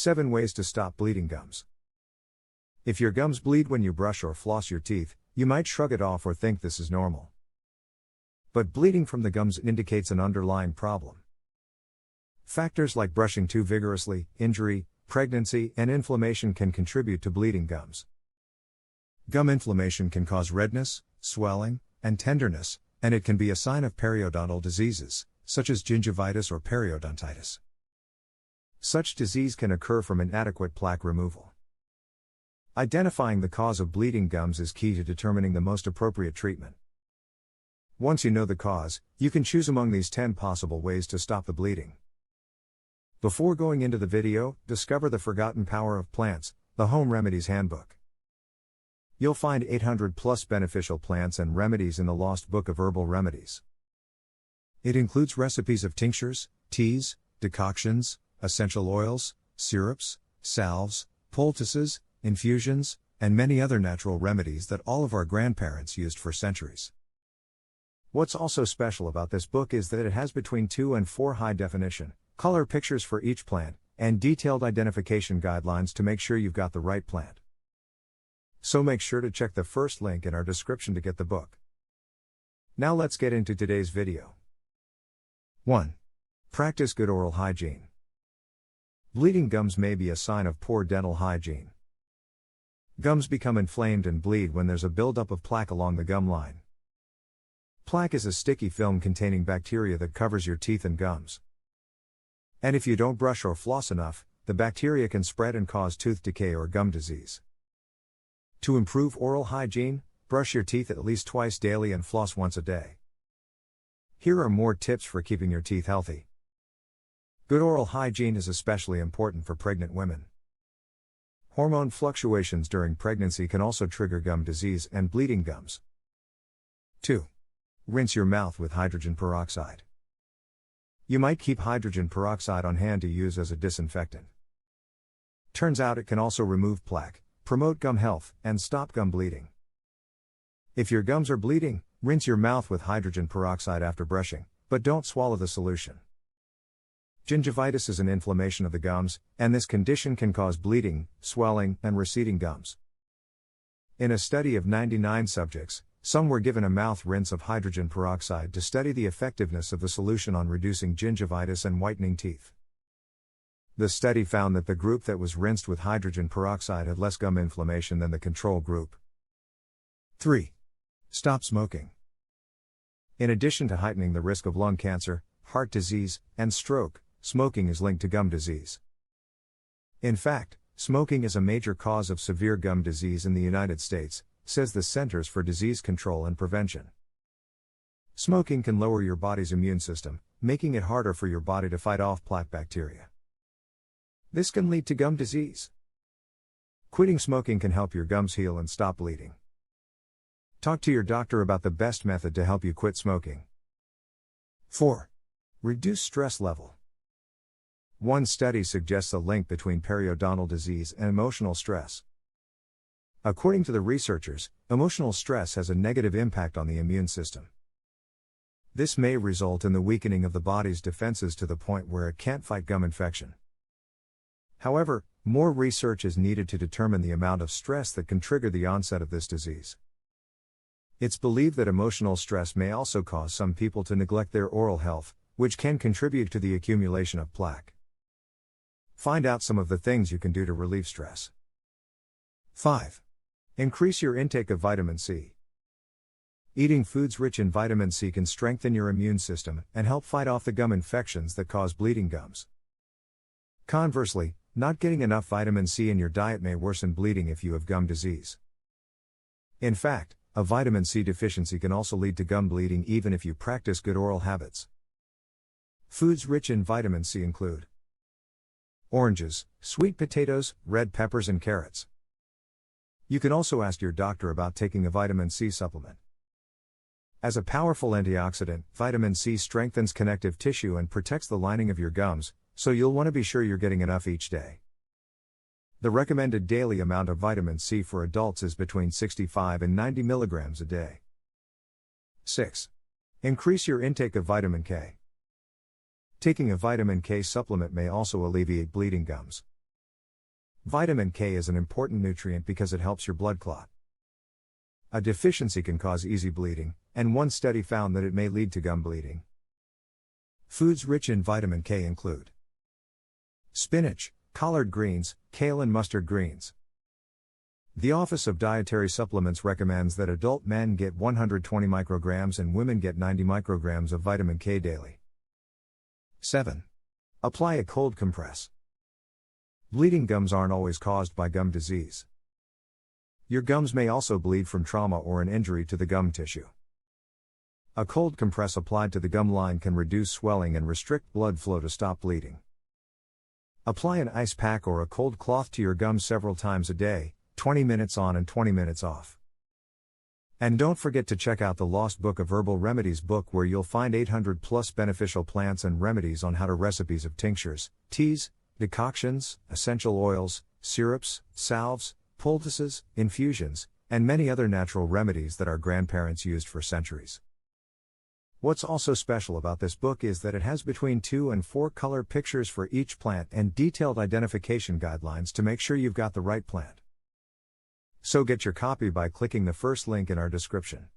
7 ways to stop bleeding gums. If your gums bleed when you brush or floss your teeth, you might shrug it off or think this is normal. But bleeding from the gums indicates an underlying problem. Factors like brushing too vigorously, injury, pregnancy, and inflammation can contribute to bleeding gums. Gum inflammation can cause redness, swelling, and tenderness, and it can be a sign of periodontal diseases, such as gingivitis or periodontitis. Such disease can occur from inadequate plaque removal. Identifying the cause of bleeding gums is key to determining the most appropriate treatment. Once you know the cause, you can choose among these 10 possible ways to stop the bleeding. Before going into the video, discover the forgotten power of plants, the Home Remedies Handbook. You'll find 800 plus beneficial plants and remedies in the lost book of herbal remedies. It includes recipes of tinctures, teas, decoctions, essential oils, syrups, salves, poultices, infusions, and many other natural remedies that all of our grandparents used for centuries. What's also special about this book is that it has between 2 and 4 high-definition, color pictures for each plant, and detailed identification guidelines to make sure you've got the right plant. So make sure to check the first link in our description to get the book. Now let's get into today's video. 1. Practice good oral hygiene. Bleeding gums may be a sign of poor dental hygiene. Gums become inflamed and bleed when there's a buildup of plaque along the gum line. Plaque is a sticky film containing bacteria that covers your teeth and gums. And if you don't brush or floss enough, the bacteria can spread and cause tooth decay or gum disease. To improve oral hygiene, brush your teeth at least twice daily and floss once a day. Here are more tips for keeping your teeth healthy. Good oral hygiene is especially important for pregnant women. Hormone fluctuations during pregnancy can also trigger gum disease and bleeding gums. 2. Rinse your mouth with hydrogen peroxide. You might keep hydrogen peroxide on hand to use as a disinfectant. Turns out it can also remove plaque, promote gum health, and stop gum bleeding. If your gums are bleeding, rinse your mouth with hydrogen peroxide after brushing, but don't swallow the solution. Gingivitis is an inflammation of the gums, and this condition can cause bleeding, swelling, and receding gums. In a study of 99 subjects, some were given a mouth rinse of hydrogen peroxide to study the effectiveness of the solution on reducing gingivitis and whitening teeth. The study found that the group that was rinsed with hydrogen peroxide had less gum inflammation than the control group. 3. Stop smoking. In addition to heightening the risk of lung cancer, heart disease, and stroke, smoking is linked to gum disease. In fact, smoking is a major cause of severe gum disease in the United States, says the Centers for Disease Control and Prevention. Smoking can lower your body's immune system, making it harder for your body to fight off plaque bacteria. This can lead to gum disease. Quitting smoking can help your gums heal and stop bleeding. Talk to your doctor about the best method to help you quit smoking. 4. Reduce stress level. One study suggests a link between periodontal disease and emotional stress. According to the researchers, emotional stress has a negative impact on the immune system. This may result in the weakening of the body's defenses to the point where it can't fight gum infection. However, more research is needed to determine the amount of stress that can trigger the onset of this disease. It's believed that emotional stress may also cause some people to neglect their oral health, which can contribute to the accumulation of plaque. Find out some of the things you can do to relieve stress. 5. Increase your intake of vitamin C. Eating foods rich in vitamin C can strengthen your immune system and help fight off the gum infections that cause bleeding gums. Conversely, not getting enough vitamin C in your diet may worsen bleeding if you have gum disease. In fact, a vitamin C deficiency can also lead to gum bleeding even if you practice good oral habits. Foods rich in vitamin C include oranges, sweet potatoes, red peppers, and carrots. You can also ask your doctor about taking a vitamin C supplement. As a powerful antioxidant, vitamin C strengthens connective tissue and protects the lining of your gums, so you'll want to be sure you're getting enough each day. The recommended daily amount of vitamin C for adults is between 65 and 90 milligrams a day. 6. Increase your intake of vitamin K. Taking a vitamin K supplement may also alleviate bleeding gums. Vitamin K is an important nutrient because it helps your blood clot. A deficiency can cause easy bleeding, and one study found that it may lead to gum bleeding. Foods rich in vitamin K include spinach, collard greens, kale and mustard greens. The Office of Dietary Supplements recommends that adult men get 120 micrograms and women get 90 micrograms of vitamin K daily. 7. Apply a cold compress. Bleeding gums aren't always caused by gum disease. Your gums may also bleed from trauma or an injury to the gum tissue. A cold compress applied to the gum line can reduce swelling and restrict blood flow to stop bleeding. Apply an ice pack or a cold cloth to your gums several times a day, 20 minutes on and 20 minutes off. And don't forget to check out the Lost Book of Herbal Remedies book, where you'll find 800 plus beneficial plants and remedies on how to recipes of tinctures, teas, decoctions, essential oils, syrups, salves, poultices, infusions, and many other natural remedies that our grandparents used for centuries. What's also special about this book is that it has between 2 and 4 color pictures for each plant and detailed identification guidelines to make sure you've got the right plant. So get your copy by clicking the first link in our description.